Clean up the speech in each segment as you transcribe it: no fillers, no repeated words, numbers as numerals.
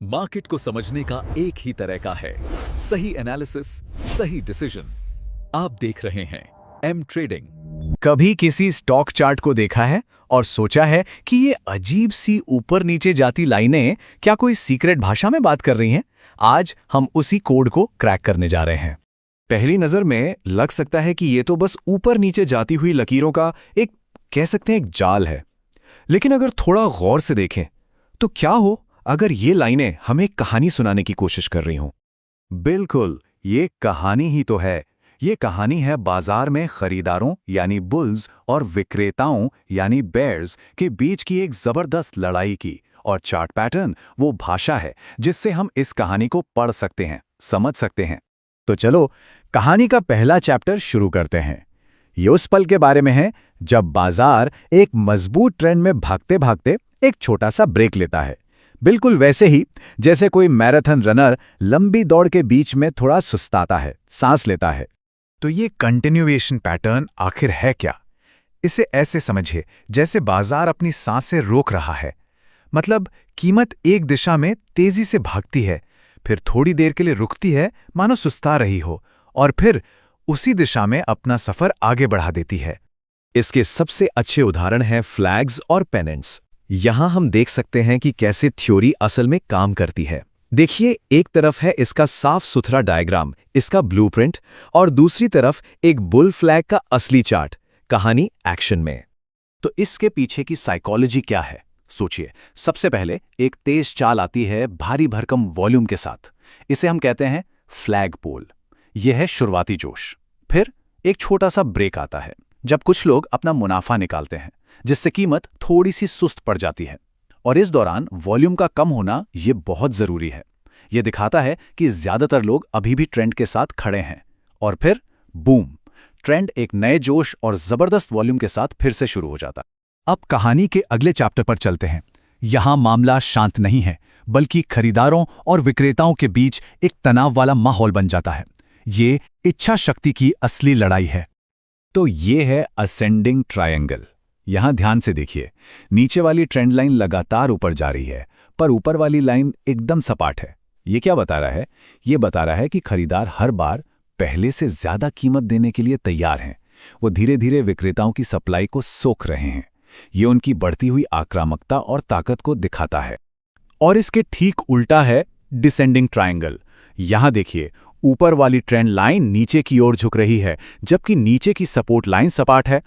Market को समझने का एक ही तरीका है, सही एनालिसिस, सही डिसीजन। आप देख रहे हैं एम ट्रेडिंग। कभी किसी स्टॉक चार्ट को देखा है और सोचा है कि ये अजीब सी ऊपर नीचे जाती लाइनें क्या कोई सीक्रेट भाषा में बात कर रही हैं? आज हम उसी कोड को क्रैक करने जा रहे हैं। पहली नजर में लग सकता है कि ये तो बस ऊपर नीचे जाती हुई लकीरों का एक कह सकते हैं एक जाल है, लेकिन अगर थोड़ा गौर से देखें तो क्या हो अगर ये लाइनें हमें एक कहानी सुनाने की कोशिश कर रही हों? बिल्कुल, ये कहानी ही तो है। ये कहानी है बाजार में खरीदारों यानी बुल्स और विक्रेताओं यानी बेयर्स के बीच की एक जबरदस्त लड़ाई की, और चार्ट पैटर्न वो भाषा है जिससे हम इस कहानी को पढ़ सकते हैं, समझ सकते हैं। तो चलो कहानी का पहला चैप्टर शुरू करते हैं। ये उस पल के बारे में है जब बाजार एक मजबूत ट्रेंड में भागते भागते एक छोटा सा ब्रेक लेता है, बिल्कुल वैसे ही जैसे कोई मैराथन रनर लंबी दौड़ के बीच में थोड़ा सुस्ताता है, सांस लेता है। तो ये कंटिन्यूएशन पैटर्न आखिर है क्या? इसे ऐसे समझिए जैसे बाजार अपनी सांसें रोक रहा है। मतलब कीमत एक दिशा में तेजी से भागती है, फिर थोड़ी देर के लिए रुकती है मानो सुस्ता रही हो, और फिर उसी दिशा में अपना सफर आगे बढ़ा देती है। इसके सबसे अच्छे उदाहरण हैं फ्लैग्स और पेनेंट्स। यहां हम देख सकते हैं कि कैसे थ्योरी असल में काम करती है। देखिए, एक तरफ है इसका साफ सुथरा डायग्राम, इसका ब्लूप्रिंट, और दूसरी तरफ एक बुल फ्लैग का असली चार्ट, कहानी एक्शन में। तो इसके पीछे की साइकोलॉजी क्या है? सोचिए, सबसे पहले एक तेज चाल आती है भारी भरकम वॉल्यूम के साथ। इसे हम कहते हैं फ्लैग पोल। यह है शुरुआती जोश। फिर एक छोटा सा ब्रेक आता है जब कुछ लोग अपना मुनाफा निकालते हैं, जिससे कीमत थोड़ी सी सुस्त पड़ जाती है। और इस दौरान वॉल्यूम का कम होना ये बहुत जरूरी है। यह दिखाता है कि ज्यादातर लोग अभी भी ट्रेंड के साथ खड़े हैं। और फिर बूम, ट्रेंड एक नए जोश और जबरदस्त वॉल्यूम के साथ फिर से शुरू हो जाता है। अब कहानी के अगले चैप्टर पर चलते हैं। यहां मामला शांत नहीं है, बल्कि खरीदारों और विक्रेताओं के बीच एक तनाव वाला माहौल बन जाता है। ये इच्छा शक्ति की असली लड़ाई है। तो ये है असेंडिंग ट्रायंगल। यहां ध्यान से देखिए, नीचे वाली ट्रेंड लाइन लगातार ऊपर जा रही है, पर ऊपर वाली लाइन एकदम सपाट है। ये क्या बता रहा है? ये बता रहा है कि खरीदार हर बार पहले से ज्यादा कीमत देने के लिए तैयार हैं। वो धीरे धीरे विक्रेताओं की सप्लाई को सोख रहे हैं। ये उनकी बढ़ती हुई आक्रामकता और ताकत को दिखाता है। और इसके ठीक उल्टा है डिसेंडिंग ट्रायंगल। यहां देखिए, ऊपर वाली ट्रेंड लाइन नीचे की ओर झुक रही है, जबकि नीचे की सपोर्ट लाइन सपाट है।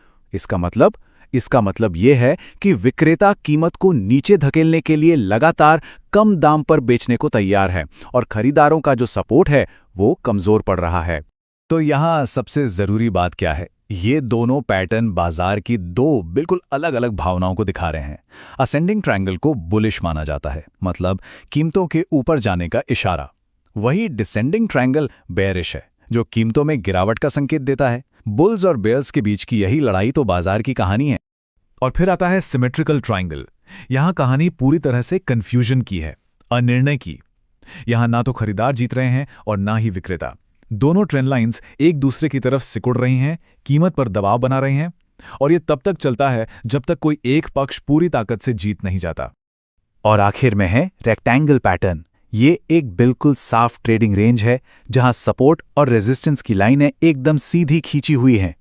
इसका मतलब यह है कि विक्रेता कीमत को नीचे धकेलने के लिए लगातार कम दाम पर बेचने को तैयार है, और खरीदारों का जो सपोर्ट है वो कमजोर पड़ रहा है। तो यहां सबसे जरूरी बात क्या है? ये दोनों पैटर्न बाजार की दो बिल्कुल अलग अलग भावनाओं को दिखा रहे हैं। असेंडिंग ट्रायंगल को बुलिश माना जाता है, मतलब कीमतों के ऊपर जाने का इशारा। वही डिसेंडिंग ट्रायंगल बेयरिश है, जो कीमतों में गिरावट का संकेत देता है। बुल्स और बेयर्स के बीच की यही लड़ाई तो बाजार की कहानी है। और फिर आता है सिमेट्रिकल ट्रायंगल। यहां कहानी पूरी तरह से कंफ्यूजन की है, अनिर्णय की। यहां ना तो खरीदार जीत रहे हैं और ना ही विक्रेता। दोनों ट्रेंड लाइंस एक दूसरे की तरफ सिकुड़ रही हैं, कीमत पर दबाव बना रही हैं, और यह तब तक चलता है जब तक कोई एक पक्ष पूरी ताकत से जीत नहीं जाता। और आखिर में है रेक्टेंगल पैटर्न। ये एक बिल्कुल साफ ट्रेडिंग रेंज है, जहां सपोर्ट और रेजिस्टेंस की लाइनें एकदम सीधी खींची हुई हैं।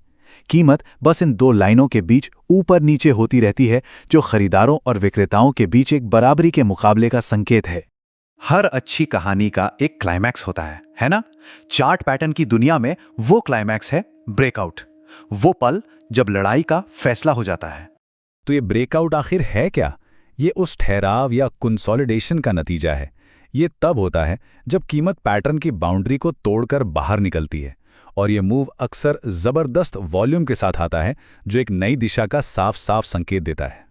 कीमत बस इन दो लाइनों के बीच ऊपर नीचे होती रहती है, जो खरीदारों और विक्रेताओं के बीच एक बराबरी के मुकाबले का संकेत है। हर अच्छी कहानी का एक क्लाइमैक्स होता है ना? चार्ट पैटर्न की दुनिया में वो क्लाइमैक्स है ब्रेकआउट, वो पल जब लड़ाई का फैसला हो जाता है। तो ये ब्रेकआउट आखिर है क्या? ये उस ठहराव या कंसोलिडेशन का नतीजा है। ये तब होता है जब कीमत पैटर्न की बाउंड्री को तोड़कर बाहर निकलती है, और ये मूव अक्सर जबरदस्त वॉल्यूम के साथ आता है, जो एक नई दिशा का साफ साफ संकेत देता है।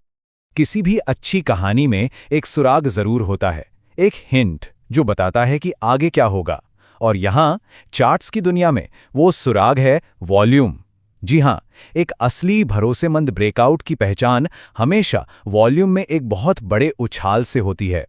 किसी भी अच्छी कहानी में एक सुराग जरूर होता है, एक हिंट जो बताता है कि आगे क्या होगा। और यहां चार्ट्स की दुनिया में वो सुराग है वॉल्यूम। जी हां, एक असली भरोसेमंद ब्रेकआउट की पहचान हमेशा वॉल्यूम में एक बहुत बड़े उछाल से होती है।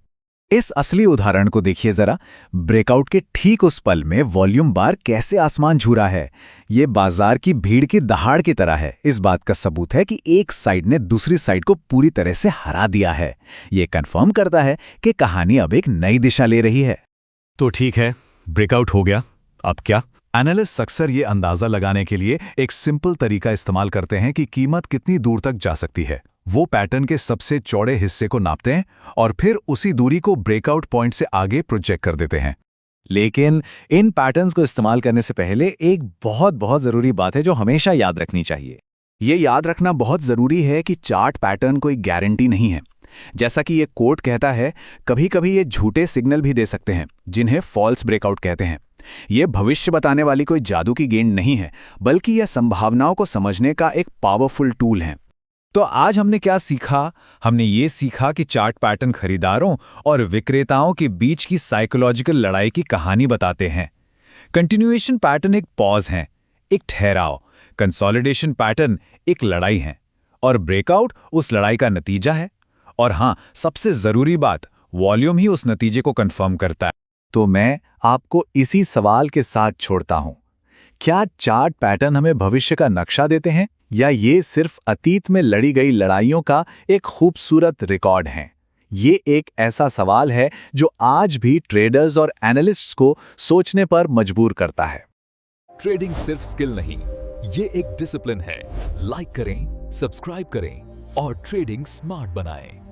इस असली उदाहरण को देखिए जरा। ब्रेकआउट के ठीक उस पल में वॉल्यूम बार कैसे आसमान छू रहा है। ये बाजार की भीड़ की दहाड़ की तरह है। इस बात का सबूत है कि एक साइड ने दूसरी साइड को पूरी तरह से हरा दिया है। ये कंफर्म करता है कि कहानी अब एक नई दिशा ले रही है। तो ठीक है, ब्रेकआउट हो गया, अब क्या? एनालिस्ट अक्सर ये अंदाजा लगाने के लिए एक सिंपल तरीका इस्तेमाल करते हैं कि कीमत कितनी दूर तक जा सकती है। वो पैटर्न के सबसे चौड़े हिस्से को नापते हैं और फिर उसी दूरी को ब्रेकआउट पॉइंट से आगे प्रोजेक्ट कर देते हैं। लेकिन इन पैटर्न्स को इस्तेमाल करने से पहले एक बहुत ज़रूरी बात है जो हमेशा याद रखनी चाहिए। ये याद रखना बहुत ज़रूरी है कि चार्ट पैटर्न कोई गारंटी नहीं है। जैसा कि ये कोट कहता है, कभी-कभी ये झूठे सिग्नल भी दे सकते हैं, जिन्हें फॉल्स ब्रेकआउट कहते हैं। ये भविष्य बताने वाली कोई जादू की गेंद नहीं है, बल्कि यह संभावनाओं को समझने का एक पावरफुल टूल है। तो आज हमने क्या सीखा? हमने ये सीखा कि चार्ट पैटर्न खरीदारों और विक्रेताओं के बीच की साइकोलॉजिकल लड़ाई की कहानी बताते हैं। कंटिन्यूएशन पैटर्न एक पॉज है, एक ठहराव। कंसोलिडेशन पैटर्न एक लड़ाई है और ब्रेकआउट उस लड़ाई का नतीजा है। और हाँ, सबसे जरूरी बात, वॉल्यूम ही उस नतीजे को कंफर्म करता है। तो मैं आपको इसी सवाल के साथ छोड़ता हूं। क्या चार्ट पैटर्न हमें भविष्य का नक्शा देते हैं, या ये सिर्फ अतीत में लड़ी गई लड़ाइयों का एक खूबसूरत रिकॉर्ड है? ये एक ऐसा सवाल है जो आज भी ट्रेडर्स और एनालिस्ट्स को सोचने पर मजबूर करता है। ट्रेडिंग सिर्फ स्किल नहीं, ये एक डिसिप्लिन है। लाइक करें, सब्सक्राइब करें और ट्रेडिंग स्मार्ट बनाएं।